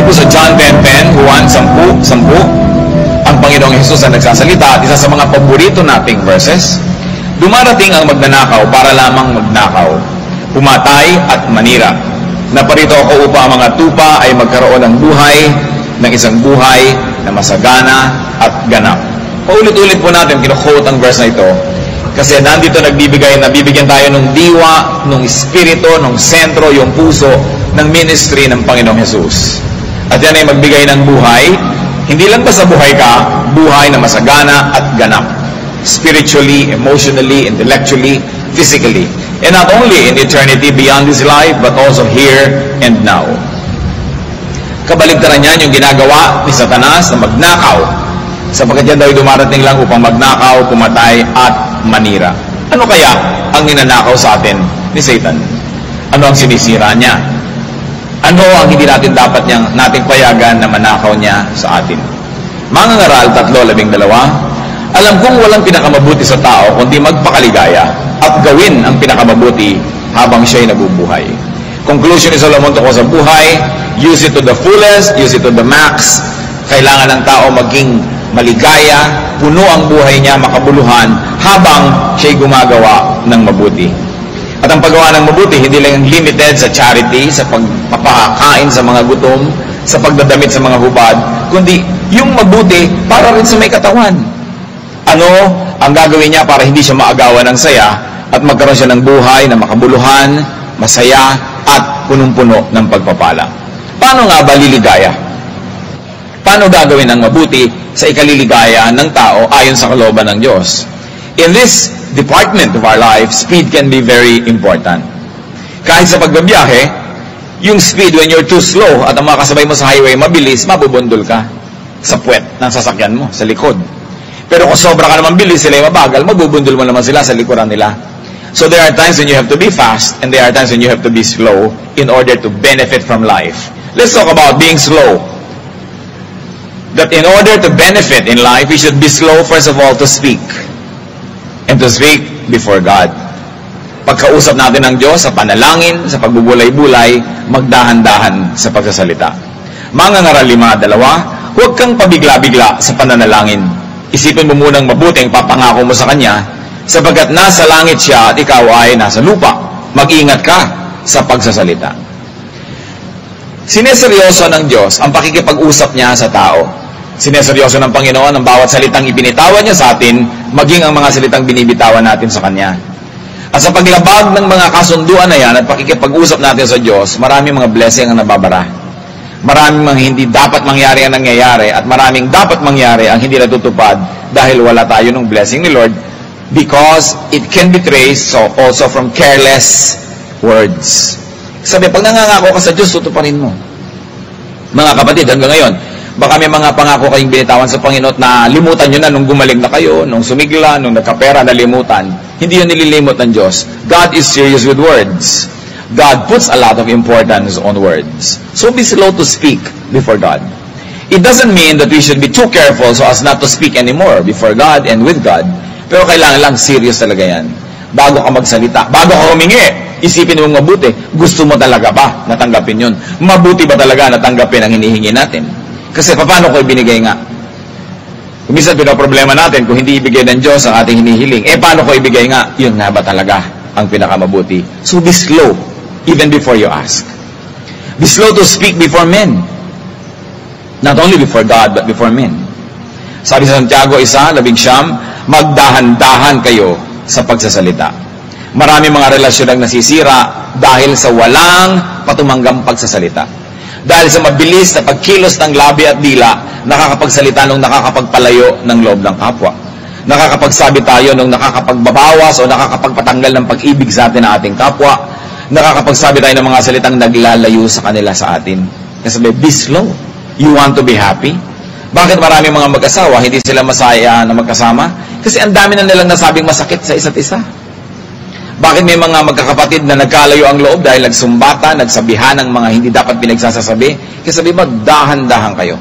po sa John 10:10, Juan 10:10, ang Panginoong Hesus ang nagsasalita at isa sa mga paborito nating verses, dumarating ang magnanakaw para lamang magnakaw, pumatay at manira. Naparito ako upang ang mga tupa ay magkaroon ng buhay, ng isang buhay na masagana at ganap. Paulit-ulit po natin kino-quote ang verse na ito kasi nandito nabibigyan tayo ng diwa, ng espiritu, ng sentro, yung puso ng ministry ng Panginoong Hesus. At yan ay magbigay ng buhay, hindi lang basta buhay ka, buhay na masagana at ganap. Spiritually, emotionally, intellectually, physically. And not only in eternity beyond this life, but also here and now. Kabaligtaran yan yung ginagawa ni Satanas na magnakaw. Sapagkat yan daw dumarating lang upang magnakaw, pumatay at manira. Ano kaya ang ninanakaw sa atin ni Satan? Ano ang sinisira niya? Ano ang hindi natin dapat nating payagan na manakaw niya sa atin? Mga ngaral 3:12, alam kong walang pinakamabuti sa tao kundi magpakaligaya at gawin ang pinakamabuti habang siya'y nabubuhay. Conclusion ni Solomon tungkol sa buhay, use it to the fullest, use it to the max. Kailangan ng tao maging maligaya, puno ang buhay niya, makabuluhan, habang siya'y gumagawa ng mabuti. At ang paggawa ng mabuti, hindi lang limited sa charity, sa pagpapakain sa mga gutom, sa pagdadamit sa mga hubad, kundi yung mabuti para rin sa may katawan. Ano ang gagawin niya para hindi siya maagawan ng saya at magkaroon siya ng buhay na makabuluhan, masaya, at punong-puno ng pagpapala? Paano nga ba liligaya? Paano gagawin ang mabuti sa ikaliligaya ng tao ayon sa kalooban ng Diyos? In this department of our life, speed can be very important. Kahit sa pagbabiyahe, yung speed when you're too slow at ang mga kasabay mo sa highway mabilis, mabubundol ka sa puwet ng sasakyan mo, sa likod. Pero kung sobra ka naman bilis, sila yung mabagal, mabubundol mo naman sila sa likuran nila. So there are times when you have to be fast and there are times when you have to be slow in order to benefit from life. Let's talk about being slow. That in order to benefit in life, we should be slow first of all to speak. And to speak before God. Pagkausap natin ng Diyos sa panalangin, sa pagbubulay-bulay, magdahan-dahan sa pagsasalita. Mga ngaral 5:2, huwag kang pabigla-bigla sa pananalangin. Isipin mo munang mabuting papangako mo sa Kanya, sapagkat nasa langit siya at ikaw ay nasa lupa. Mag-ingat ka sa pagsasalita. Sineseryoso ng Diyos ang pakikipag-usap niya sa tao. Sineseryoso ng Panginoon ang bawat salitang ibinitawan niya sa atin, maging ang mga salitang binibitawan natin sa Kanya. At sa paglabag ng mga kasunduan na yan at pakikipag-usap natin sa Diyos, maraming mga blessing ang nababara. Maraming mga hindi dapat mangyari ang nangyayari at maraming dapat mangyari ang hindi natutupad dahil wala tayo ng blessing ni Lord, because it can be traced also from careless words. Sabi, pag nangangako ka sa Diyos, tutuparin mo. Mga kapatid, hanggang ngayon, baka may mga pangako kayong binitawan sa Panginoon na limutan nyo na nung gumaling na kayo, nung sumigla, nung nagkapera, nalimutan. Hindi yun nililimot ng Diyos. God is serious with words. God puts a lot of importance on words. So be slow to speak before God. It doesn't mean that we should be too careful so as not to speak anymore before God and with God. Pero kailangan lang serious talaga yan. Bago ka magsalita, bago ka humingi, isipin mong mabuti. Gusto mo talaga ba natanggapin yun? Mabuti ba talaga natanggapin ang hinihingi natin? Kasi paano ko ibinigay nga? Kung minsan pinaproblema natin kung hindi ibigay ng Diyos ang ating hinihiling, paano ko ibigay nga? Yun nga ba talaga ang pinakamabuti? So be slow, even before you ask. Be slow to speak before men. Not only before God, but before men. Sabi sa Santiago 1:19, magdahan-dahan kayo sa pagsasalita. Marami mga relasyon ang nasisira dahil sa walang patumanggang pagsasalita. Dahil sa mabilis na pagkilos ng labi at dila, nakakapagsalita nung nakakapagpalayo ng loob ng kapwa. Nakakapagsabi tayo nung nakakapagbabawas o nakakapagpatanggal ng pag-ibig sa atin ng ating kapwa. Nakakapagsabi tayo ng mga salitang naglalayo sa kanila sa atin. Kasi be slow. You want to be happy? Bakit marami mga mag-asawa, hindi sila masaya na magkasama? Kasi ang dami na nilang nasabing masakit sa isa't isa. Bakit may mga magkakapatid na nagkalayo ang loob dahil nagsumbatan, nagsabihan ng mga hindi dapat pinagsasabi? Kasi sabi, magdahan-dahan kayo.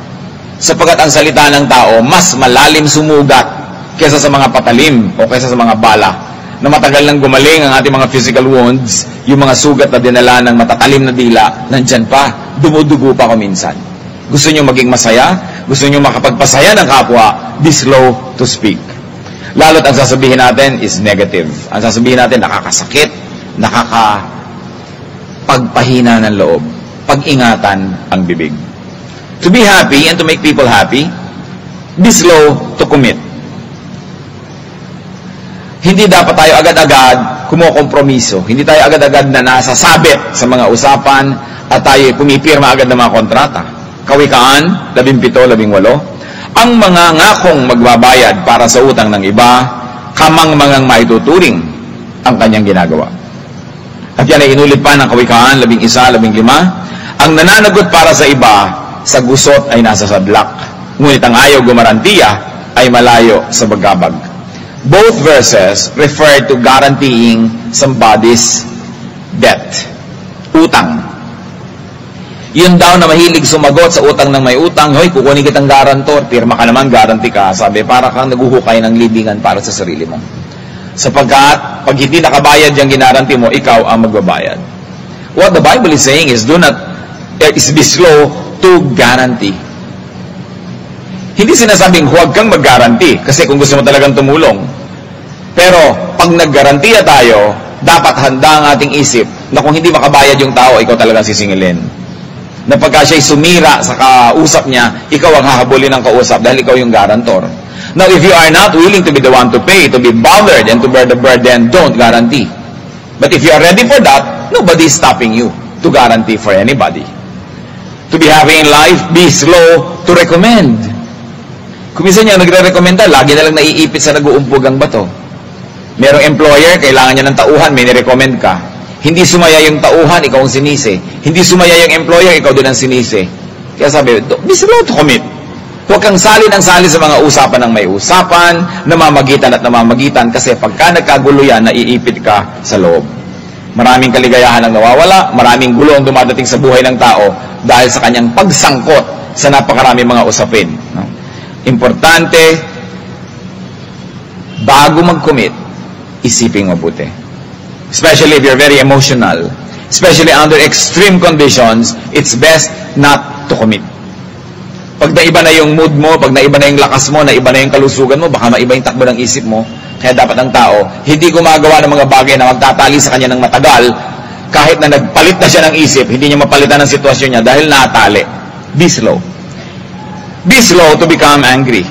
Sapagkat ang salita ng tao, mas malalim sumugat kaysa sa mga patalim o kaysa sa mga bala. Na matagal nang gumaling ang ating mga physical wounds, yung mga sugat na dinala ng matatalim na dila, nandyan pa, dumudugo pa kuminsan. Gusto nyo maging masaya? Gusto nyo makapagpasaya ng kapwa? Be slow to speak. Lalo't ang sasabihin natin is negative. Ang sasabihin natin nakakasakit, nakakapagpahina ng loob. Pag-ingatan ang bibig. To be happy and to make people happy, be slow to commit. Hindi dapat tayo agad-agad kumokompromiso. Hindi tayo agad-agad na nasasabit sa mga usapan at tayo pumipirma agad ng mga kontrata. Kawikaan 17:18. Ang mga ngakong magbabayad para sa utang ng iba, kamang-mangang maituturing ang kanyang ginagawa. At yan ay inulit pa ng Kawikaan 11:15. Ang nananagot para sa iba, sa gusot ay nasa sadlak. Ngunit ang ayaw gumarantiya ay malayo sa bagabag. Both verses refer to guaranteeing somebody's debt. Utang. Yun daw na mahilig sumagot sa utang ng may utang, hoy, kukunin kitang garantor, pirma ka naman, guarantee ka. Sabi, para kang naguhukay ng libingan para sa sarili mo. Sapagkat, pag hindi nakabayad yung ginaranti mo, ikaw ang magbabayad. What the Bible is saying is, be slow to guarantee. Hindi sinasabing huwag kang mag-guarantee, kasi kung gusto mo talagang tumulong. Pero, pag nag-garantiya tayo, dapat handa ang ating isip na kung hindi makabayad yung tao, ikaw talagang sisingilin. Na pagka siya'y sumira sa kausap niya, ikaw ang hahabulin ng kausap dahil ikaw yung guarantor. Now, if you are not willing to be the one to pay, to be bothered, and to bear the burden, don't guarantee. But if you are ready for that, nobody is stopping you to guarantee for anybody. To be happy in life, be slow to recommend. Kung minsan niya nagre-recommenda, lagi na lang naiipit sa nag-uumpog ang bato. Merong employer, kailangan niya ng tauhan, may nirecommend ka. Hindi sumaya yung tauhan, ikaw ang sinisi. Hindi sumaya yung employer, ikaw din ang sinisi. Kaya sabi, be slow to commit. Huwag kang salin ang sali sa mga usapan ng may usapan, namamagitan at namamagitan, kasi pagka nagkagulo yan, naiipit ka sa loob. Maraming kaligayahan ang nawawala, maraming gulo ang dumadating sa buhay ng tao dahil sa kanyang pagsangkot sa napakaraming mga usapin. Importante, bago mag-commit, isiping mabuti. Especially if you're very emotional, especially under extreme conditions, it's best not to commit. Pag naiba na yung mood mo, pag naiba na yung lakas mo, naiba na yung kalusugan mo, baka maiba yung takbo ng isip mo. Kaya dapat ang tao, hindi gumagawa ng mga bagay na magtatali sa kanya ng matagal, kahit na nagpalit na siya ng isip, hindi niya mapalitan ang sitwasyon niya dahil natali. Be slow. Be slow to become angry.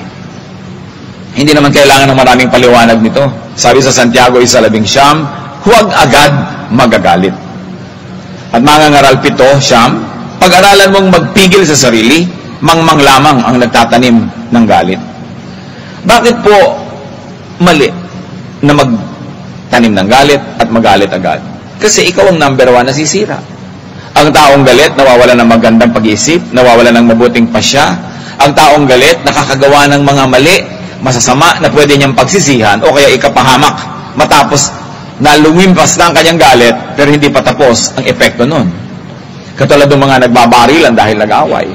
Hindi naman kailangan ng maraming paliwanag nito. Sabi sa Santiago 1:19, huwag agad magagalit. At mangangaral 7:9, pag-aralan mong magpigil sa sarili, mangmang lamang ang nagtatanim ng galit. Bakit po mali na magtanim ng galit at magalit agad? Kasi ikaw ang number 1 na sisira. Ang taong galit, nawawala ng magandang pag-iisip, nawawala ng mabuting pasya. Ang taong galit, nakakagawa ng mga mali, masasama na pwede niyang pagsisihan o kaya ikapahamak matapos na lumimpas na ang kanyang galit pero hindi pa tapos ang epekto nun. Katulad ng mga nagbabarilan dahil nag-away.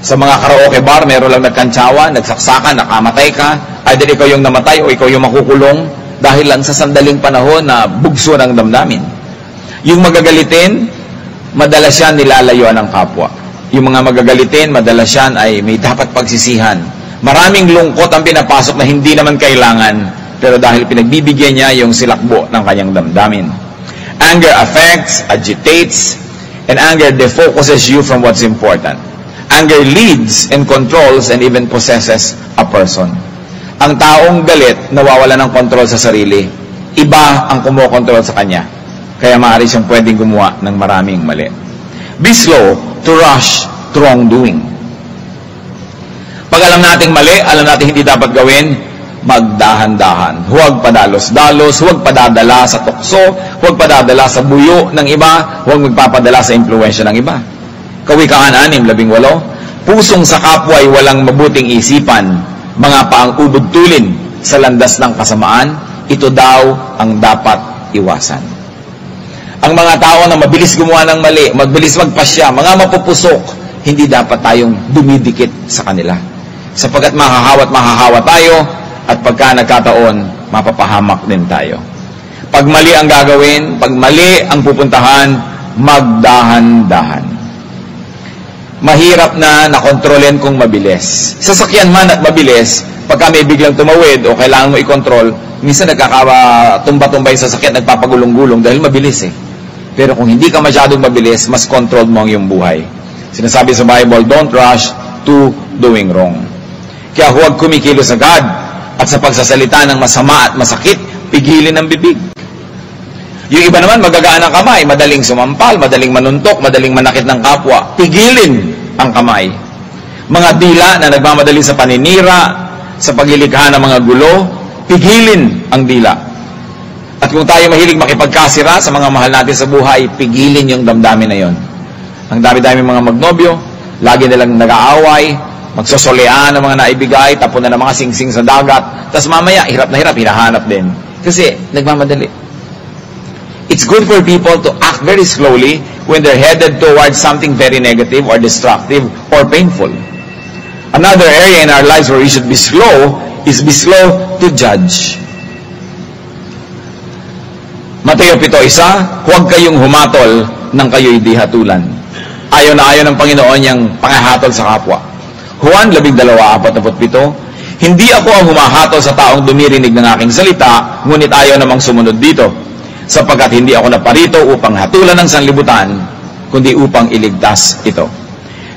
Sa mga karaoke bar, meron lang nagkantsawa, nagsaksakan, nakamatay ka, either ikaw yung namatay o ikaw yung makukulong dahil lang sa sandaling panahon na bugso ng damdamin. Yung magagalitin, madalas yan nilalayuan ng kapwa. Yung mga magagalitin, madalas yan ay may dapat pagsisihan. Maraming lungkot ang pinapasok na hindi naman kailangan, pero dahil pinagbibigyan niya yung silakbo ng kanyang damdamin. Anger affects, agitates, and anger defocuses you from what's important. Anger leads and controls and even possesses a person. Ang taong galit, nawawala ng kontrol sa sarili. Iba ang kumokontrol sa kanya. Kaya maaari siyang pwedeng gumawa ng maraming mali. Be slow to rush to wrongdoing. Pag alam nating mali, alam nating hindi dapat gawin, magdahan-dahan. Huwag padalos-dalos, huwag padadala sa tukso, huwag padadala sa buyo ng iba, huwag magpapadala sa impluwensya ng iba. Kawikaan 6:18, pusong sa kapwa ay walang mabuting isipan, mga paang ubod tulin sa landas ng kasamaan, ito daw ang dapat iwasan. Ang mga tao na mabilis gumawa ng mali, mabilis magpasya, mga mapupusok, hindi dapat tayong dumidikit sa kanila. Sapagkat mahahawa tayo, at pagka nagkataon, mapapahamak din tayo. Pag mali ang gagawin, pag mali ang pupuntahan, magdahan-dahan. mahirap na nakontrolin kung mabilis. Sasakyan man at mabilis, pagka may biglang tumawid o kailangan mo i-control, minsan nagkakatumba-tumba yung sasakyan, nagpapagulong-gulong dahil mabilis eh. Pero kung hindi ka masyadong mabilis, mas controlled mo ang iyong buhay. Sinasabi sa Bible, don't rush to doing wrong. Kaya huwag kumikilos agad at sa pagsasalita ng masama at masakit, pigilin ang bibig. Yung iba naman, magagaan ang kamay, madaling sumampal, madaling manuntok, madaling manakit ng kapwa. Pigilin ang kamay. Mga dila na nagmamadali sa paninira, sa paglilikha ng mga gulo, pigilin ang dila. At kung tayo mahilig makipagkasira sa mga mahal natin sa buhay, pigilin yung damdamin na yon. Ang dami-dami mga magnobyo, lagi nilang nag-aaway, magsosolean ng mga naibigay, tapon na ng mga singsing sa dagat, tapos mamaya, hirap na hirap, hinahanap din. Kasi, nagmamadali. It's good for people to act very slowly when they're headed towards something very negative or destructive or painful. Another area in our lives where we should be slow is be slow to judge. Mateo 7:1, huwag kayong humatol nang kayo'y di hatulan. Ayaw na ayaw ng Panginoon niyang pangahatol sa kapwa. Juan 12:47, hindi ako ang humahatol sa taong dumirinig ng aking salita, ngunit ayaw namang sumunod dito. Sapagkat hindi ako naparito upang hatulan ng sanlibutan, kundi upang iligtas ito.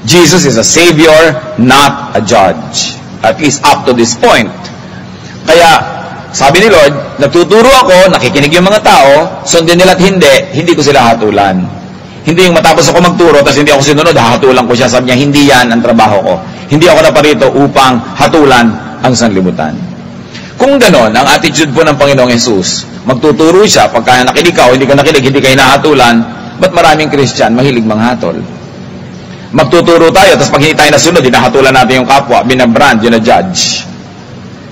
Jesus is a Savior, not a judge. At least up to this point. Kaya, sabi ni Lord, nagtuturo ako, nakikinig yung mga tao, sundin nila at hindi ko sila hatulan. Hindi yung matapos ako magturo, tapos hindi ako sinunod, hahatulan ko siya. Sabi niya, hindi yan ang trabaho ko. Hindi ako naparito upang hatulan ang sanlibutan. Kung ganon, ang attitude po ng Panginoong Jesus, magtuturo siya, pagka nakinig ka o hindi ka nakinig, hindi ka hinahatulan, ba't maraming Christian mahilig manghatol? Magtuturo tayo, tapos pag hindi tayo nasunod, hinahatulan natin yung kapwa, binabrand, yun na judge.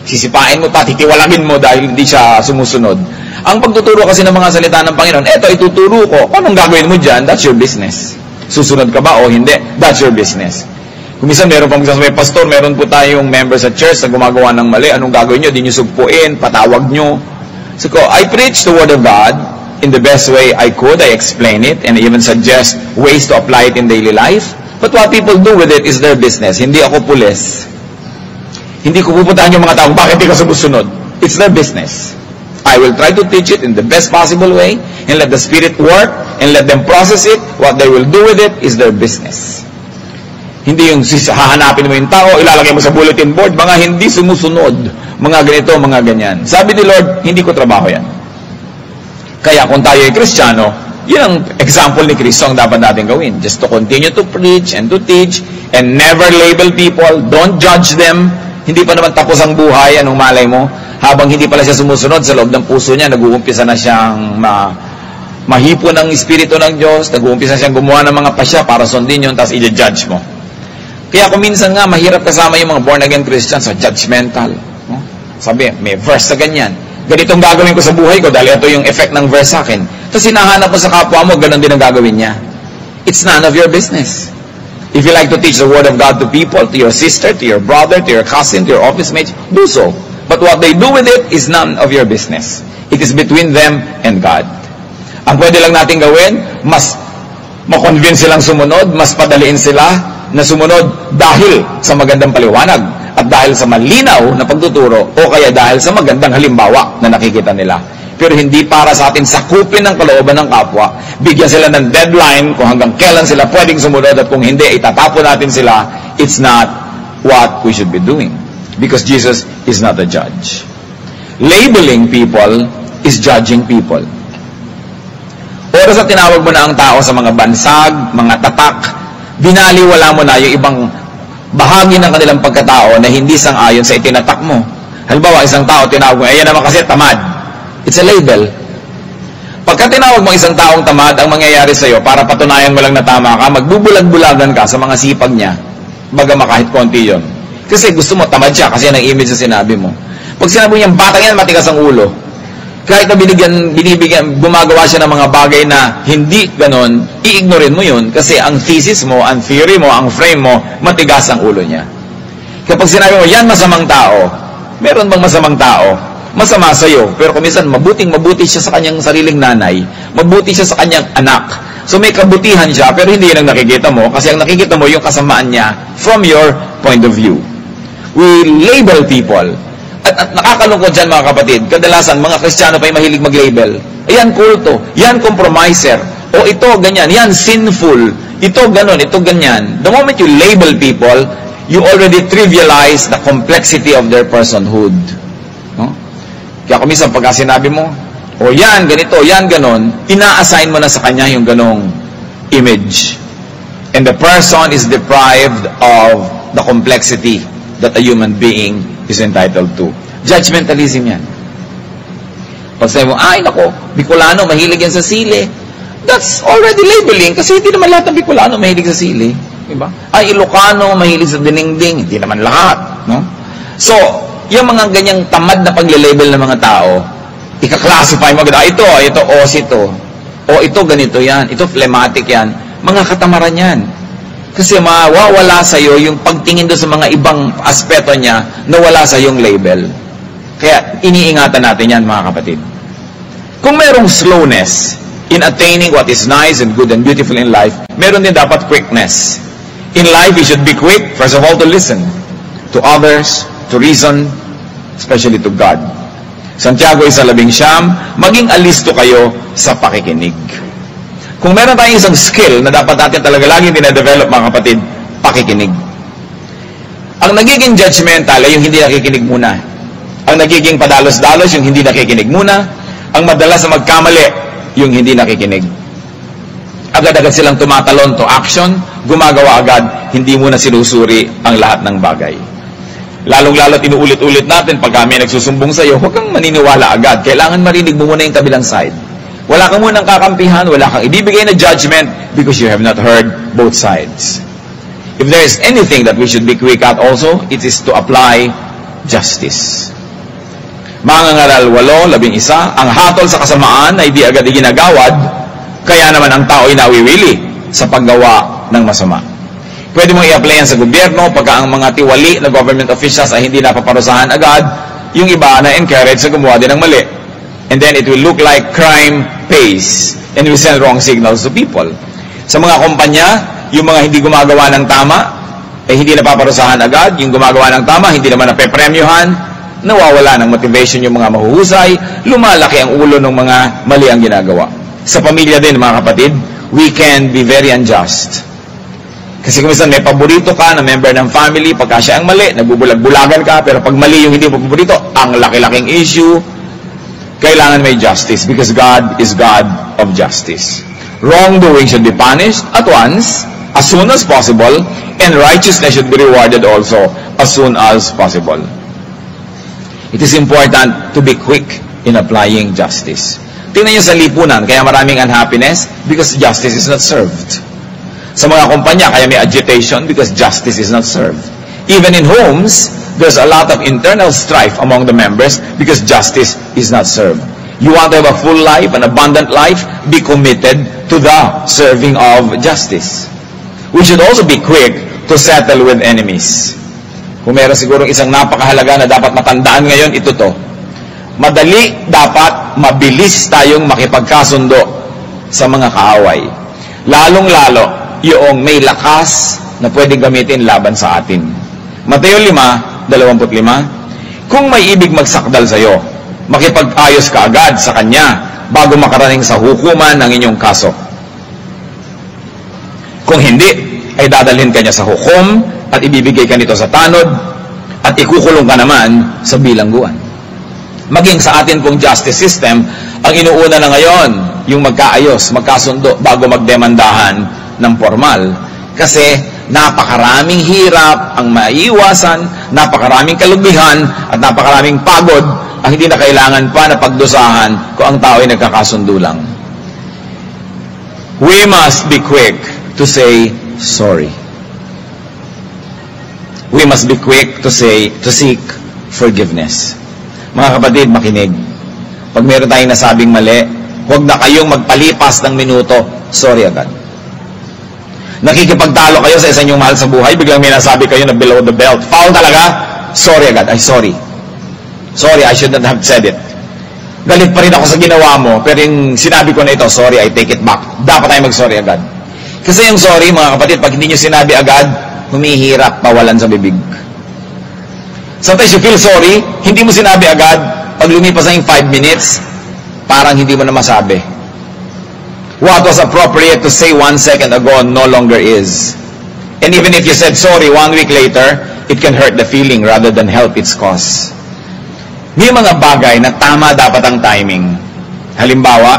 Sisipain mo, titiwalagin mo dahil hindi siya sumusunod. Ang pagtuturo kasi ng mga salita ng Panginoon, eto, ituturo ko, kung anong gagawin mo dyan, that's your business. Susunod ka ba o hindi, that's your business. Kung minsan meron pang magsasabi, Pastor, meron po tayong members sa church na gumagawa ng mali, anong gagawin nyo? Di nyo sugpuin, patawag nyo. So, I preach the Word of God in the best way I could. I explain it and even suggest ways to apply it in daily life. But what people do with it is their business. Hindi ako pulis. Hindi ko pupuntahan yung mga tao, bakit di ka sumusunod? It's their business. I will try to teach it in the best possible way and let the Spirit work and let them process it. What they will do with it is their business. Hindi yung hahanapin mo yung tao, ilalagay mo sa bulletin board, mga hindi sumusunod, mga ganito, mga ganyan. Sabi ni Lord, hindi ko trabaho yan. Kaya kung tayo ay Kristiyano, yun ang example ni Kristo ang dapat natin gawin. Just to continue to preach and to teach and never label people, don't judge them. Hindi pa naman tapos ang buhay, anong malay mo? Habang hindi pala siya sumusunod sa loob ng puso niya, nag-uumpisa na siyang mahipo ng Espiritu ng Diyos, nag-uumpisa siyang gumawa ng mga pasya para sundin yun, tapos i-judge mo. Kaya kung minsan nga, mahirap kasama yung mga born-again Christians sa judgmental. No? Sabi, may verse sa ganyan. Ganitong gagawin ko sa buhay ko dahil ito yung effect ng verse sa akin. Tapos hinahanap mo sa kapwa mo, ganun din ang gagawin niya. It's none of your business. If you like to teach the Word of God to people, to your sister, to your brother, to your cousin, to your office mates, do so. But what they do with it is none of your business. It is between them and God. Ang pwede lang natin gawin, mas makonvince silang sumunod, mas padaliin sila na sumunod dahil sa magandang paliwanag at dahil sa malinaw na pagtuturo o kaya dahil sa magandang halimbawa na nakikita nila. Pero hindi para sa atin sakupin ng kalooban ng kapwa. Bigyan sila ng deadline kung hanggang kailan sila pwedeng sumunod at kung hindi, itatapon natin sila. It's not what we should be doing. Because Jesus is not a judge. Labeling people is judging people. Oras na tinawag mo na ang tao sa mga bansag, mga tatak, binaliwala mo na yung ibang bahagi ng kanilang pagkatao na hindi sang-ayon sa itinatak mo. Halimbawa, isang tao tinawag mo, ayan naman kasi tamad. It's a label. Pagka tinawag mo isang taong tamad, ang mangyayari sa'yo, para patunayan mo lang na tama ka, magbubulag-bulagan ka sa mga sipag niya, bagama kahit konti yun. Kasi gusto mo, tamad siya kasi yan ang image na sinabi mo. Pag sinabi mo yung batang yan, matigas ang ulo. Kahit na binibigyan, gumagawa siya ng mga bagay na hindi ganon, i-ignorin mo yun kasi ang thesis mo, ang theory mo, ang frame mo, matigas ang ulo niya. Kapag sinabi mo, yan masamang tao, meron bang masamang tao masama sa'yo. Pero kung minsan, mabuti siya sa kanyang sariling nanay, mabuti siya sa kanyang anak. So may kabutihan siya, pero hindi yan ang nakikita mo, kasi ang nakikita mo yung kasamaan niya from your point of view. We label people. At nakakalungkot dyan, mga kapatid, kadalasan, mga Kristiyano pa yung mahilig mag-label. Ayan, kulto. Yan, compromiser. O ito, ganyan. Yan, sinful. Ito, ganon. Ito, ganyan. The moment you label people, you already trivialize the complexity of their personhood. No? Kaya kung minsan, pagka sinabi mo, o yan, ganito, yan, ganon, ina-assign mo na sa kanya yung ganong image. And the person is deprived of the complexity that a human being is entitled to. Judgmentalism yan. Pag sabi mo, ay, nako, Bicolano, mahilig yan sa sili. That's already labeling, kasi hindi naman lahat ng Bicolano mahilig sa sili. Diba? Ay, Ilocano, mahilig sa dinengding. Hindi naman lahat. No? So, yung mga ganyang tamad na pagle-label ng mga tao, ika-classify mo agad, ito, osito. O ito, ganito yan. Ito, phlegmatic yan. Mga katamaran yan. Kasi mawawala sa'yo yung pagtingin doon sa mga ibang aspeto niya na wala sa yung label. Kaya, iniingatan natin yan, mga kapatid. Kung merong slowness in attaining what is nice and good and beautiful in life, meron din dapat quickness. In life, we should be quick, first of all, to listen to others, to reason, especially to God. Santiago 1:19, maging alisto kayo sa pakikinig. Kung meron tayong isang skill na dapat natin talaga laging dinadevelop, mga kapatid, pakikinig. Ang nagiging judgmental ay yung hindi nakikinig muna. Ang nagiging padalos-dalos yung hindi nakikinig muna. Ang madalas na magkamali yung hindi nakikinig. Agad-agad silang tumatalon to action, gumagawa agad, hindi muna sinusuri ang lahat ng bagay. Lalong-lalo inuulit-ulit natin pag kami nagsusumbong sa iyo, huwag kang maniniwala agad. Kailangan marinig mo muna yung kabilang side. Wala kang munang kakampihan, wala kang ibibigay na judgment because you have not heard both sides. If there is anything that we should be quick at also, it is to apply justice. Mangangaral 8:11, ang hatol sa kasamaan ay di agad iginagawad, kaya naman ang tao ay nawiwili sa paggawa ng masama. Pwede mong i-apply yan sa gobyerno pagka ang mga tiwali na government officials ay hindi napaparusahan agad, yung iba na encourage sa gumawa din ng mali. And then it will look like crime pays and will send wrong signals to people. Sa mga kumpanya, yung mga hindi gumagawa ng tama, ay hindi napaparusahan agad. Yung gumagawa ng tama, hindi naman napepremyohan, nawawala ng motivation yung mga mahuhusay, lumalaki ang ulo ng mga mali ang ginagawa. Sa pamilya din, mga kapatid, we can be very unjust. Kasi kung minsan may paborito ka na member ng family, pagka siya ang mali, nagbubulag-bulagan ka, pero pag mali yung hindi mo paborito, ang laki-laking issue, kailangan may justice because God is God of justice. Wrongdoing should be punished at once, as soon as possible, and righteousness should be rewarded also as soon as possible. It is important to be quick in applying justice. Tingnan niyo sa lipunan, kaya maraming unhappiness because justice is not served. Sa mga kumpanya, kaya may agitation because justice is not served. Even in homes, there's a lot of internal strife among the members because justice is not served. You want to have a full life, an abundant life, be committed to the serving of justice. We should also be quick to settle with enemies. Kung meron siguro isang napakahalaga na dapat matandaan ngayon, ito to. Madali dapat mabilis tayong makipagkasundo sa mga kaaway. Lalong-lalo yung may lakas na pwedeng gamitin laban sa atin. Mateo 5:25, kung may ibig magsakdal sa iyo, makipag-ayos ka agad sa kanya bago makarating sa hukuman ng inyong kaso. Kung hindi, ay dadalhin ka niya sa hukom at ibibigay ka nito sa tanod at ikukulong ka naman sa bilangguan. Maging sa atin pong justice system, ang inuuna na ngayon, yung magkaayos, magkasundo bago magdemandahan ng formal. Kasi napakaraming hirap ang maiiwasan, napakaraming kalubihan, at napakaraming pagod ang hindi na kailangan pa na pagdusahan kung ang tao ay nagkakasundo lang. We must be quick to say sorry. We must be quick to seek forgiveness. Mga kapatid, makinig. Pag meron tayong nasabing mali, huwag na kayong magpalipas ng minuto, sorry agad. Nakikipagtalo kayo sa isa niyong mahal sa buhay, biglang may nasabi kayo na below the belt. Foul talaga? Sorry agad. Ay, sorry. Sorry, I should not have said it. Galit pa rin ako sa ginawa mo, pero yung sinabi ko na ito, sorry, I take it back. Dapat tayo mag-sorry agad. Kasi yung sorry, mga kapatid, pag hindi nyo sinabi agad, humihirap, pawalan sa bibig. Sometimes you feel sorry, hindi mo sinabi agad, pag lumipas na yung 5 minutes, parang hindi mo na masabi. What was appropriate to say 1 second ago no longer is. And even if you said sorry 1 week later, it can hurt the feeling rather than help its cause. May mga bagay na tama dapat ang timing. Halimbawa,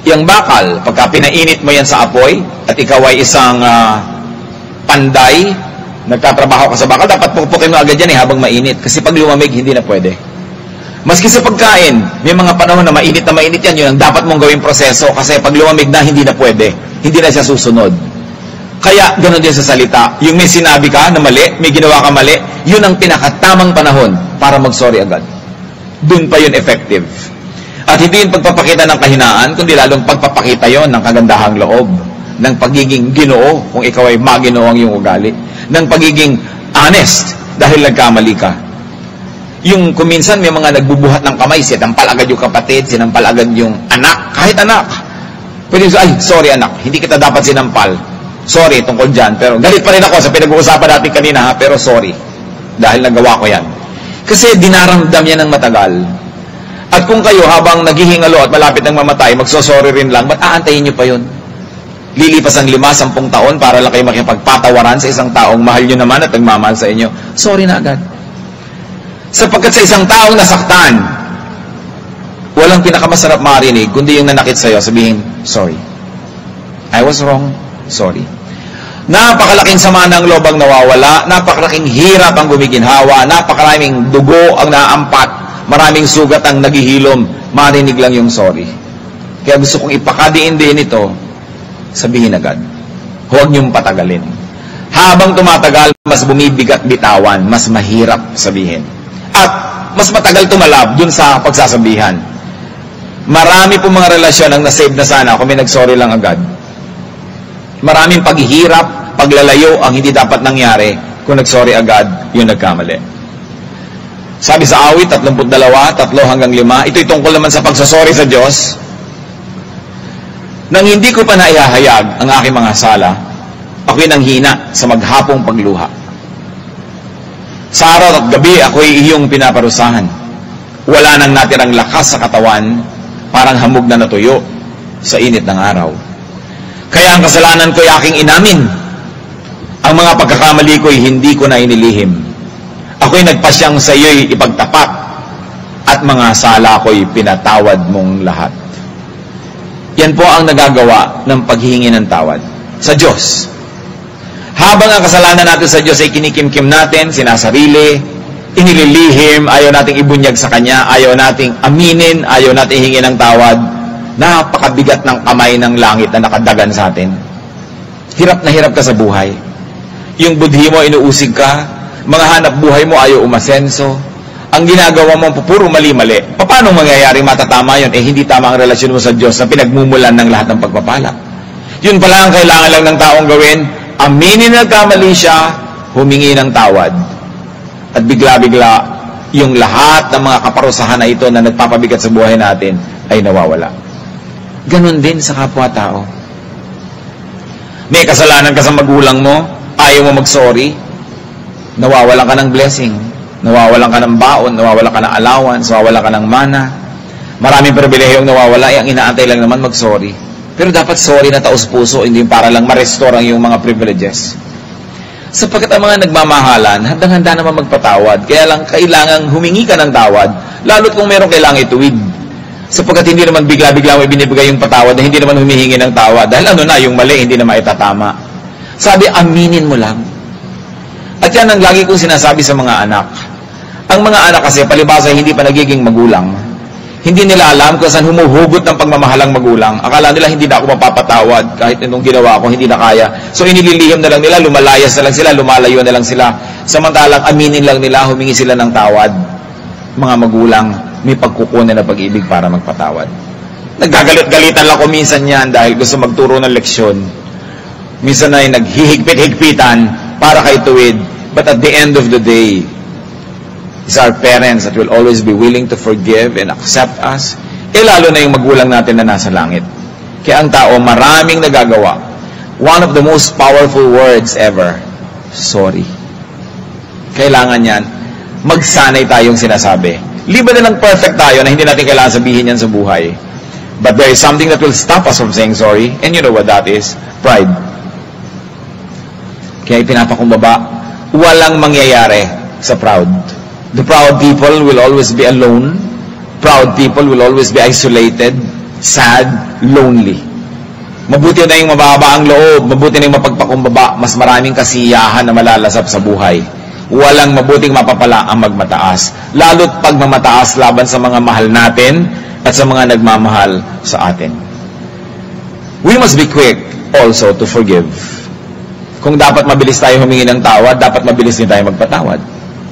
yung bakal, pagka pinainit mo yan sa apoy, at ikaw ay isang panday, nagtatrabaho ka sa bakal, dapat pupukin mo agad yan habang mainit. Kasi pag lumamig, hindi na pwede. Maski sa pagkain, may mga panahon na mainit yan, yun ang dapat mong gawing proseso. Kasi pag lumamig na, hindi na pwede. Hindi na siya susunod. Kaya, ganoon din sa salita. Yung may sinabi ka na mali, may ginawa ka mali, yun ang pinakatamang panahon para mag-sorry agad. Doon pa yun effective. At hindi yung pagpapakita ng kahinaan, kundi lalong pagpapakita yon ng kagandahang loob, ng pagiging Ginoo, kung ikaw ay maginoong yung ugali, ng pagiging honest, dahil nagkamali ka. Yung kuminsan may mga nagbubuhat ng kamay, sinampal agad yung kapatid, sinampal agad yung anak, kahit anak. Pwede ay, sorry anak, hindi kita dapat sinampal. Sorry tungkol dyan, pero galit pa rin ako sa pinag-uusapan natin kanina, pero sorry. Dahil nagawa ko yan. Kasi dinaramdam yan ng matagal. At kung kayo habang naghihingalo at malapit ng mamatay, magsosorry rin lang, ba't aantayin nyo pa yun? Lilipas ang 5-10 taon para lang kayo makipagpatawaran sa isang taong mahal nyo naman at nagmamahal sa inyo. Sorry na agad. Sapagkat sa isang taong nasaktan, walang pinakamasarap marinig, kundi yung nanakit sa'yo, sabihin, sorry. I was wrong. Sorry. Napakalaking sama ng loob ang nawawala, napakalaking hirap ang gumiginhawa, napakaraming dugo ang naampat, maraming sugat ang naghihilom, marinig lang yung sorry. Kaya gusto kong ipakadiin din ito, sabihin agad. Huwag niyong patagalin. Habang tumatagal, mas bumibigat bitawan, mas mahirap sabihin. At mas matagal tumalab dun sa pagsasabihan. Marami po mga relasyon ang nasave na sana kung may nag-sorry lang agad. Maraming paghihirap, paglalayo ang hindi dapat nangyari kung nag-sorry agad, yung nagkamali. Sabi sa awit, 32, 3-5, ito'y tungkol naman sa pagsasorry sa Diyos. Nang hindi ko pa naihahayag ang aking mga sala, ako'y nanghina sa maghapong pagluha. Sa araw at gabi, ako'y iyong pinaparusahan. Wala nang natirang lakas sa katawan, parang hamog na natuyo sa init ng araw. Kaya ang kasalanan ko'y aking inamin. Ang mga pagkakamali ko'y hindi ko na inilihim. Ako'y nagpasyang sa iyo'y ipagtapat at mga sala ko'y pinatawad mong lahat. Yan po ang nagagawa ng paghihingi ng tawad sa Diyos. Habang ang kasalanan natin sa Diyos ay kinikimkim natin, sinasarili, inililihim, ayaw nating ibunyag sa Kanya, ayaw nating aminin, ayaw nating hingi ng tawad, napakabigat ng kamay ng langit na nakadagan sa atin. Hirap na hirap ka sa buhay. Yung budhi mo, inuusig ka. Mga hanap buhay mo, ayaw umasenso. Ang ginagawa mo, puro mali-mali. Paano mangyayaring matatama yun? Hindi tama ang relasyon mo sa Diyos na pinagmumulan ng lahat ng pagpapala. Yun pala ang kailangan lang ng taong gawin. Aminin na kamali siya, humingi ng tawad. At bigla-bigla, yung lahat ng mga kaparusahan na ito na nagpapabigat sa buhay natin ay nawawala. Ganon din sa kapwa-tao. May kasalanan ka sa magulang mo, ayaw mo mag-sorry, nawawalan ka ng blessing, nawawalan ka ng baon, nawawalan ka ng allowance, nawawalan ka ng mana. Maraming pribilehiyong nawawala, ang inaantay lang naman mag-sorry. Pero dapat sorry na taos-puso, hindi para lang ma-restore ang iyong mga privileges. Sapagkat ang mga nagmamahalan, handang-handa naman magpatawad, kaya lang kailangang humingi ka ng tawad, lalo't kung meron kailangang ituwid. Sapagkat hindi naman bigla-bigla mo ibinibigay yung patawad na hindi naman humihingi ng tawad. Dahil yung mali, hindi na maitatama. Sabi, aminin mo lang. At yan ang lagi kong sinasabi sa mga anak. Ang mga anak kasi, palibasa, hindi pa nagiging magulang. Hindi nila alam kung saan humuhugot ng pagmamahalang magulang. Akala nila hindi na ako mapapatawad kahit anong ginawa ko, hindi na kaya. So inililihim na lang nila, lumalayas na lang sila, lumalayo na lang sila. Samantalang aminin lang nila, humingi sila ng tawad. Mga magulang, may pagkukunan na pag-ibig para magpatawad. Nagagalit-galitan lang ko minsan yan dahil gusto magturo ng leksyon. Minsan ay naghihigpit-higpitan para kay tuwid. But at the end of the day, is our parents that will always be willing to forgive and accept us. Lalo na yung magulang natin na nasa langit. Kaya ang tao, maraming nagagawa. One of the most powerful words ever, sorry. Kailangan yan, magsanay tayong sinasabi. Liba na lang perfect tayo na hindi natin kailangan sabihin yan sa buhay. But there is something that will stop us from saying sorry, and you know what that is? Pride. Kaya pinapakumbaba, walang mangyayari sa proud. The proud people will always be alone. Proud people will always be isolated, sad, lonely. Mabuti na yung mababa ang loob, mabuti na yung mapagpakumbaba, mas maraming kasiyahan na malalasap sa buhay. Walang mabuting mapapala ang magmataas. Lalo't pag mamataas laban sa mga mahal natin at sa mga nagmamahal sa atin. We must be quick also to forgive. Kung dapat mabilis tayo humingi ng tawad, dapat mabilis din tayo magpatawad.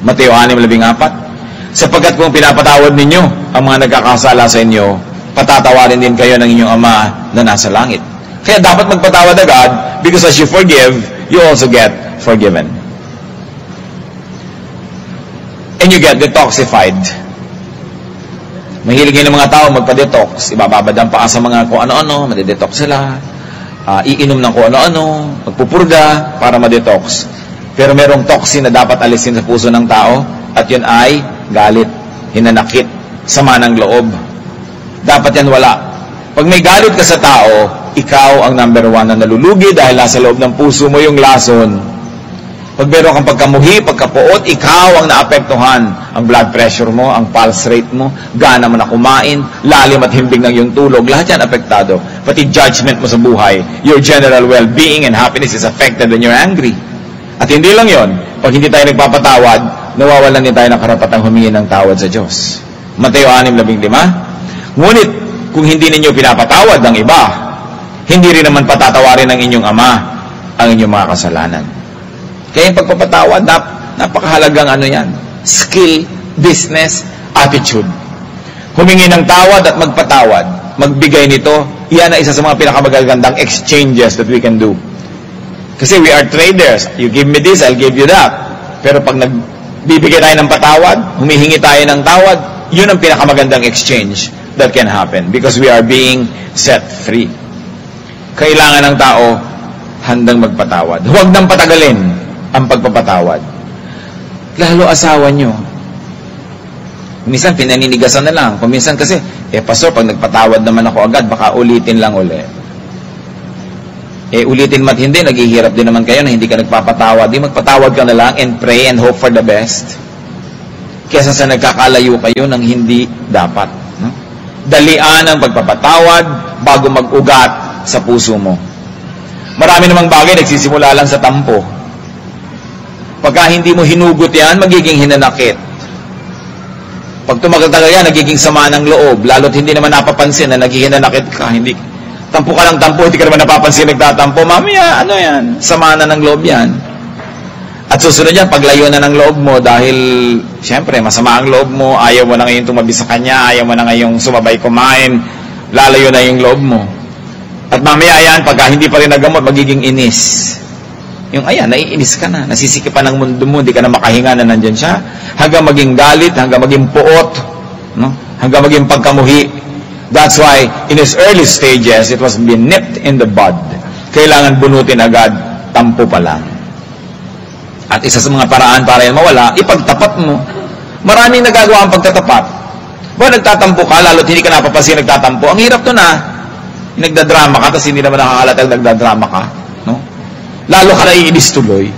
Mateo 6:14. Sapagkat kung pinapatawad ninyo ang mga nagkakasala sa inyo, patatawarin din kayo ng inyong Ama na nasa langit. Kaya dapat magpatawad agad, because as you forgive, you also get forgiven. And you get detoxified. Mahilig ng mga tao magpa-detox. Ibababad ang paa sa mga kung ano-ano, madedetox sila. Iinom ng kung ano-ano, magpupurga para ma-detox. Pero merong toxin na dapat alisin sa puso ng tao, at yun ay galit, hinanakit, sama ng loob. Dapat yan wala. Pag may galit ka sa tao, ikaw ang number 1 na nalulugi dahil nasa loob ng puso mo yung lason. Pag meron kang pagkamuhi, pagkapuot, ikaw ang naapektuhan. Ang blood pressure mo, ang pulse rate mo, gana mo na kumain, lalim at himbing ng iyong tulog, lahat yan apektado. Pati judgment mo sa buhay, your general well-being and happiness is affected when you're angry. At hindi lang yon, pag hindi tayo nagpapatawad, nawawalan din tayo ng karapatang humingi ng tawad sa Diyos. Mateo 6:15. Ngunit, kung hindi ninyo pinapatawad ng iba, hindi rin naman patatawarin ng inyong Ama ang inyong mga kasalanan. Kaya yung pagpapatawad, napakahalagang yan. Skill, business, attitude. Humingi ng tawad at magpatawad. Magbigay nito, yan ay isa sa mga pinakamagagandang exchanges that we can do. Kasi we are traders. You give me this, I'll give you that. Pero pag nagbibigay tayo ng patawad, humihingi tayo ng tawad, yun ang pinakamagandang exchange that can happen because we are being set free. Kailangan ng tao handang magpatawad. Huwag nang patagalin ang pagpapatawad. Lalo asawa nyo. Minsan pinaninigasan na lang. Kuminsan kasi, pastor, pag nagpatawad naman ako agad, baka ulitin lang uli. Ulitin mat hindi, naghihirap din naman kayo na hindi ka nagpapatawad. Di magpatawad ka na lang and pray and hope for the best. Kesa sa nagkakalayo kayo ng hindi dapat. No? Dalian ang pagpapatawad bago mag-ugat sa puso mo. Marami namang bagay nagsisimula lang sa tampo. Pagka hindi mo hinugot yan, magiging hinanakit. Pag tumagal-tagal yan, nagiging sama ng loob. Lalo't hindi naman napapansin na nagiging hinanakit ka. Hindi, tampo ka lang tampo, hindi ka naman napapansin nagtatampo. Mamaya, yan? Sama na ng loob yan. At susunod yan, paglayo na ng loob mo dahil, siyempre, masama ang loob mo, ayaw mo na ngayon tumabi sa kanya, ayaw mo na ngayong sumabay kumain, lalayo na yung loob mo. At mamaya yan, pagka hindi pa rin nagamot, magiging inis. Yung naiinis ka na, nasisikipan ng mundo mo, hindi ka na makahinga na nandyan siya, hanggang maging galit, hanggang maging puot, no? Hanggang maging pagkamuhi. That's why, in its early stages, it was been nipped in the bud. Kailangan bunutin agad, tampo pa lang. At isa sa mga paraan para yan mawala, ipagtapat mo. Maraming nagagawa ang pagtatapat. Nagtatampo ka, lalo't hindi ka napapansin nagtatampo. Ang hirap to na, nagdadrama ka, tapos hindi naman nakakalatag nagdadrama ka. No? Lalo ka naiinis tuloy.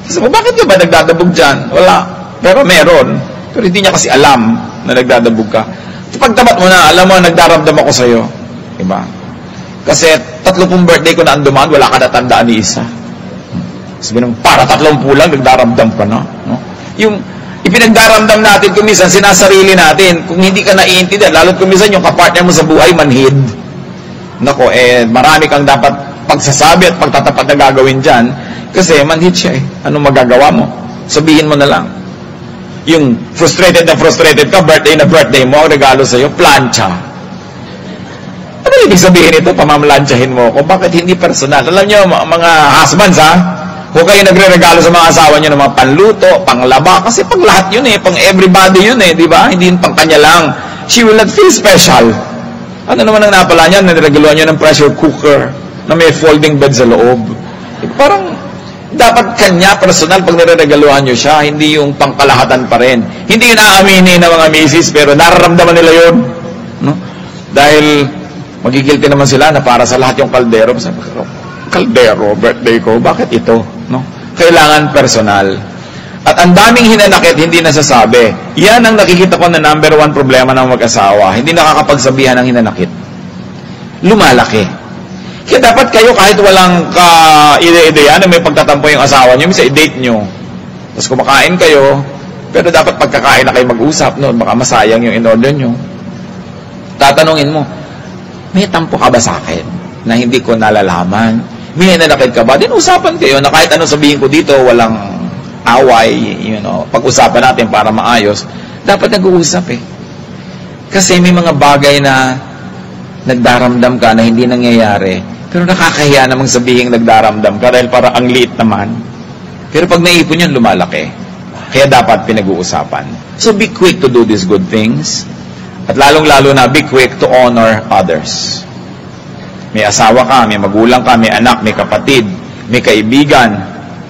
Sabi mo, bakit ka ba nagdadabog dyan? Wala. Pero meron. Pero hindi niya kasi alam na nagdadabog ka. Pagtapat mo na, alam mo, nagdaramdam ako sa'yo. Diba? Kasi 30 birthday ko na anduman, wala ka natandaan ni isa. Sabi nung, para 30 lang, nagdaramdam ka na. No? Yung ipinagdaramdam natin, kung minsan, sinasarili natin, kung hindi ka naiintindihan, lalo't kung minsan yung kapartner mo sa buhay, manhid. Nako, marami kang dapat pagsasabi at pagtatapat na gagawin dyan, kasi manhid siya Anong magagawa mo? Sabihin mo na lang. Yung frustrated ka, birthday na birthday mo, ang regalo sa'yo, plancha. Ano ibig sabihin ito? Pamamlansyahin mo ako. Bakit hindi personal? Alam nyo, mga husbands Kung kayo nagre-regalo sa mga asawa nyo ng mga panluto, panglaba, kasi pang lahat yun pang everybody yun di ba? Hindi yun pang kanya lang. She will not feel special. Ano naman ang napala niya? Niregaluhan niya ng pressure cooker na may folding bed sa loob. Parang dapat kanya personal pag niregaluhan nyo siya, hindi yung pangkalahatan pa rin. Hindi yun aaminin ng mga misis, pero nararamdaman nila yun. No? Dahil magigilty naman sila na para sa lahat yung kaldero. Kaldero, birthday ko, bakit ito? No? Kailangan personal. At ang daming hinanakit, hindi nasasabi. Yan ang nakikita ko na number 1 problema ng mag-asawa. Hindi nakakapagsabihan ng hinanakit. Lumalaki. Kaya dapat kayo kahit walang ide-ideya na may pagtatampo yung asawa nyo, sa i-date nyo. Tapos kumakain kayo, pero dapat pagkakain na kayo mag-usap, no? Baka masayang yung in-order nyo. Tatanungin mo, may tampo ka ba sa akin na hindi ko nalalaman? May nanakit ka ba? Din usapan kayo na kahit anong sabihin ko dito, walang away, pag-usapan natin para maayos. Dapat nag-uusap Kasi may mga bagay na nagdaramdam ka na hindi nangyayari, pero nakakahiya namang sabihin nagdaramdam ka dahil para ang liit naman. Pero pag naipon yan, lumalaki. Kaya dapat pinag-uusapan. So be quick to do these good things. At lalong-lalo na, be quick to honor others. May asawa ka, may magulang ka, may anak, may kapatid, may kaibigan.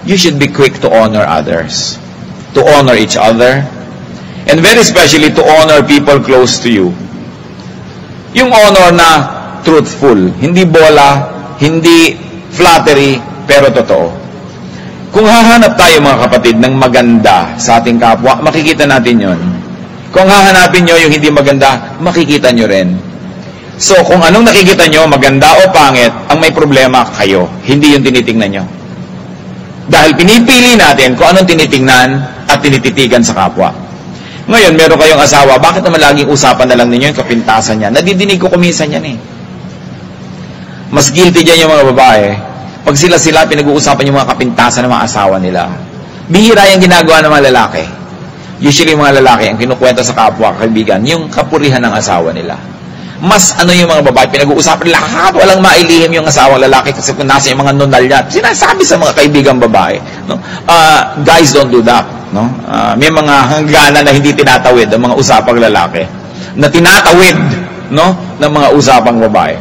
You should be quick to honor others. To honor each other. And very especially to honor people close to you. Yung honor na truthful, hindi bola, hindi flattery, pero totoo. Kung hahanap tayo mga kapatid ng maganda sa ating kapwa, makikita natin yon. Kung hahanapin nyo yung hindi maganda, makikita nyo rin. So, kung anong nakikita nyo, maganda o pangit, ang may problema kayo, hindi yung tinitingnan nyo. Dahil pinipili natin kung anong tinitingnan at tinititigan sa kapwa. Ngayon, meron kayong asawa, bakit naman laging usapan na lang ninyo yung kapintasan niya? Nadidinig ko kuminsan yan Mas guilty dyan yung mga babae. Pag sila pinag-uusapan yung mga kapintasan ng mga asawa nila. Bihira yung ginagawa ng mga lalaki. Usually yung mga lalaki, ang kinukwento sa kapwa, kaibigan, yung kapurihan ng asawa nila. Mas yung mga babae, pinag-uusapan lahat, walang mailihim yung asawang lalaki kasi kung nasa yung mga nunal niya, sinasabi sa mga kaibigang babae. No? Guys don't do that. No? May mga hangganan na hindi tinatawid ang mga usapang lalaki na tinatawid ng mga usapang babae.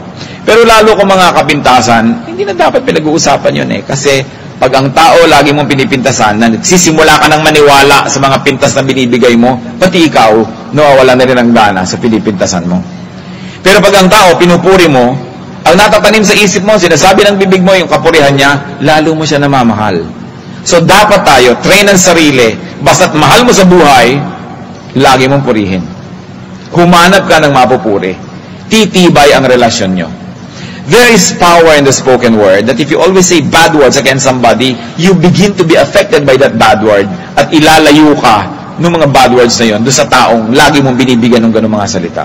Pero lalo kung mga kapintasan, hindi na dapat pinag-uusapan yun kasi pag ang tao lagi mong pinipintasan na nagsisimula ka ng maniwala sa mga pintas na binibigay mo, pati ikaw nawawala na rin ang gana sa pinipintasan mo. Pero pag ang tao pinupuri mo, ang natatanim sa isip mo, sinasabi ng bibig mo yung kapurihan niya, lalo mo siya namamahal. So dapat tayo, train ang sarili, basta't mahal mo sa buhay, lagi mong purihin. Humanap ka ng mapupuri. Titibay ang relasyon nyo. There is power in the spoken word that if you always say bad words against somebody, you begin to be affected by that bad word at ilalayo ka ng mga bad words na yun doon sa taong lagi mong binibigyan ng ganung mga salita.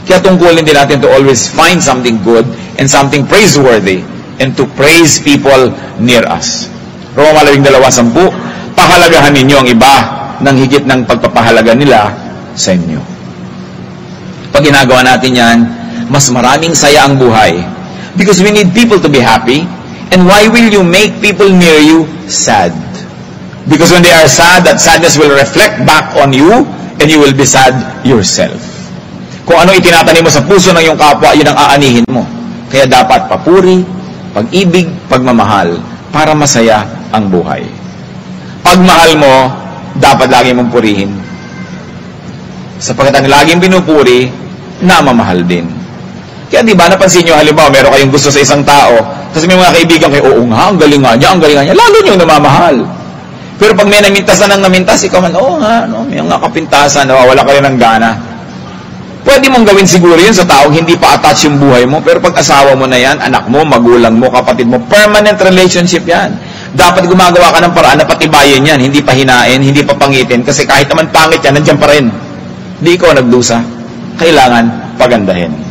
Kaya tungkulin din natin to always find something good and something praiseworthy and to praise people near us. Roma 12:10, pahalagahan ninyo ang iba ng higit ng pagpapahalaga nila sa inyo. Pag ginagawa natin yan, mas maraming saya ang buhay. Because we need people to be happy. And why will you make people near you sad? Because when they are sad, that sadness will reflect back on you and you will be sad yourself. Kung ano itinatanim mo sa puso ng iyong kapwa, yun ang aanihin mo. Kaya dapat papuri, pag-ibig, pagmamahal, para masaya ang buhay. Pagmahal mo, dapat lagi mong purihin. Sapagkat ang laging pinupuri, namamahal din. Kaya di ba, napansin nyo, halimbawa, meron kayong gusto sa isang tao, kasi may mga kaibigan kayo, oo nga, ang galing nga niya, lalo nyo namamahal. Pero pag may namintasan ng namintas, ikaw man, oo nga, may mga kapintasan, nawawala kayo ng gana. Pwede mong gawin siguro yun sa taong hindi pa attach yung buhay mo, pero pag asawa mo na yan, anak mo, magulang mo, kapatid mo, permanent relationship yan. Dapat gumagawa ka ng paraan na patibayin yan, hindi pa hinain, hindi pa pangitin, kasi kahit naman pangit yan, nandiyan pa rin. Di ikaw nagdusa. Kailangan pagandahin.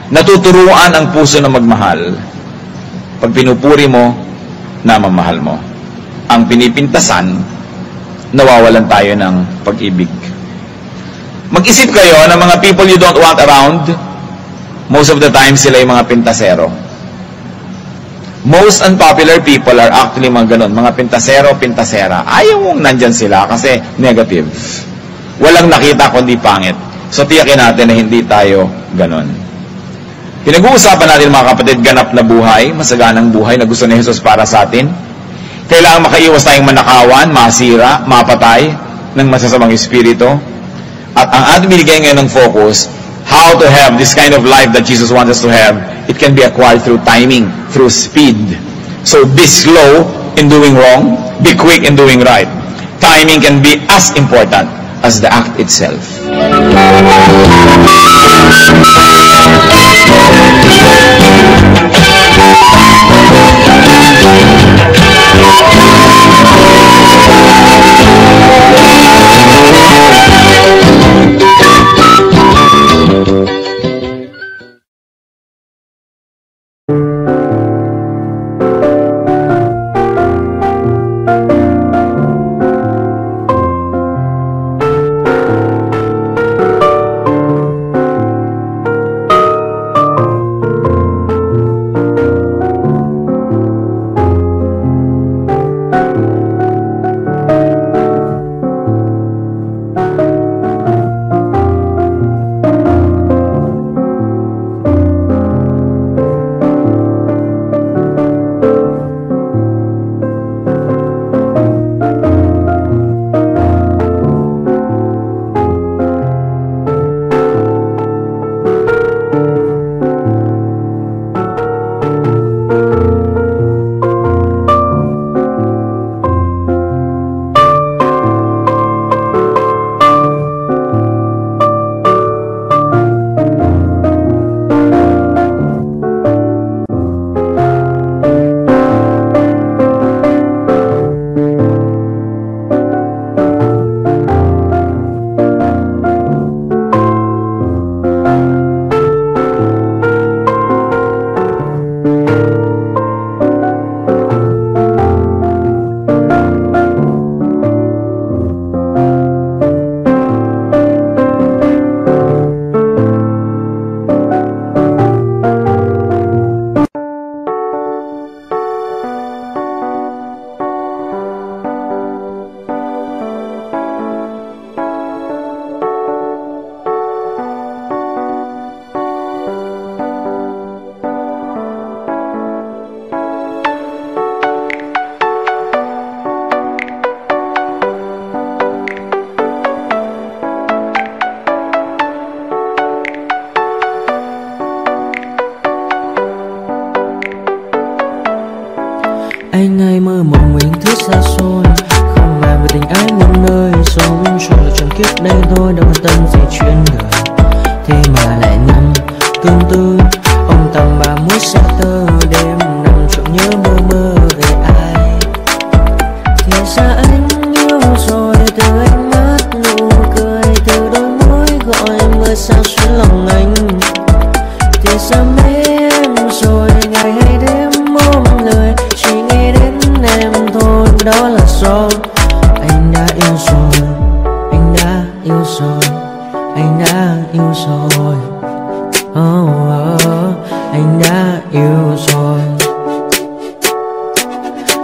Natuturuan ang puso na magmahal. Pag pinupuri mo, namamahal mo. Ang pinipintasan, nawawalan tayo ng pag-ibig. Mag-isip kayo ng mga people you don't want around, most of the time sila yung mga pintasero. Most unpopular people are actually mga ganon, mga pintasero, pintasera. Ayaw mong nandyan sila kasi negative. Walang nakita kundi pangit. So tiyakin natin na hindi tayo ganon. Pinag-uusapan natin mga kapatid, ganap na buhay, masaganang buhay na gusto ni Jesus para sa atin. Kailangan makaiwas tayong manakawan, masira, mapatay ng masasamang espiritu. At ang ating binigay ngayon ng focus, how to have this kind of life that Jesus wants us to have, it can be acquired through timing, through speed. So be slow in doing wrong, be quick in doing right. Timing can be as important as the act itself. Anh ai mơ mộng mình thứ xa xôi, không màng về tình ái muôn nơi, sống cho là trọn kiếp đây thôi, đâu quan tâm gì chuyện đời. Thế mà lại nằm tương tư, ông tầm 31 xa tơ, đêm nằm trộm nhớ mơ mơ về ai. Thì ra anh yêu rồi, từ ánh mắt nụ cười, từ đôi môi gọi mưa sao xuyên lòng anh. Thì ra mê em rồi, ngày hay đêm mong lời, chỉ nghĩ đến em thôi, đó là do anh đã yêu rồi, anh đã yêu rồi, anh đã yêu rồi. Anh đã yêu rồi,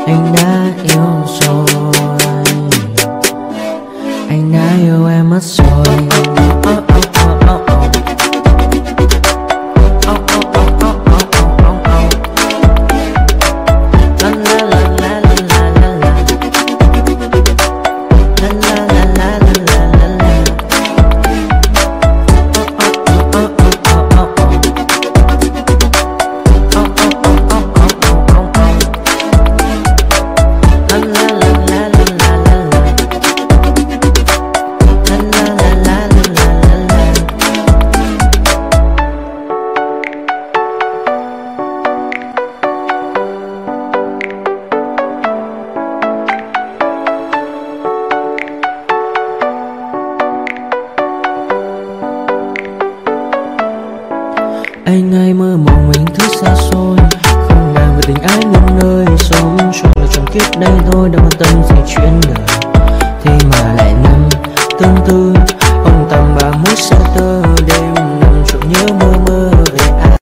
anh đã yêu rồi, anh đã yêu em mất rồi. Anh ai mơ mộng mình thứ xa xôi, không màng về tình ái muôn nơi, sống cho là trọn kiếp đây thôi, đâu quan tâm gì chuyện đời. Thế mà lại nằm tương tư, ông tầm 31 xa tơ, đêm nằm trộm nhớ mơ mơ về ai.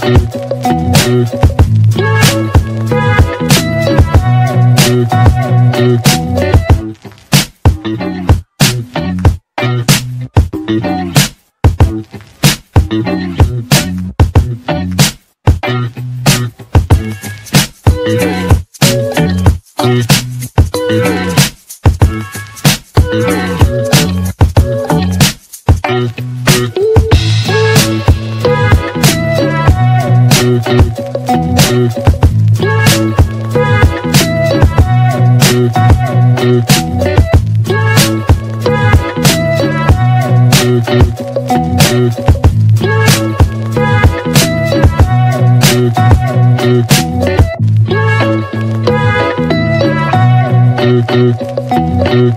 Thank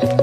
you.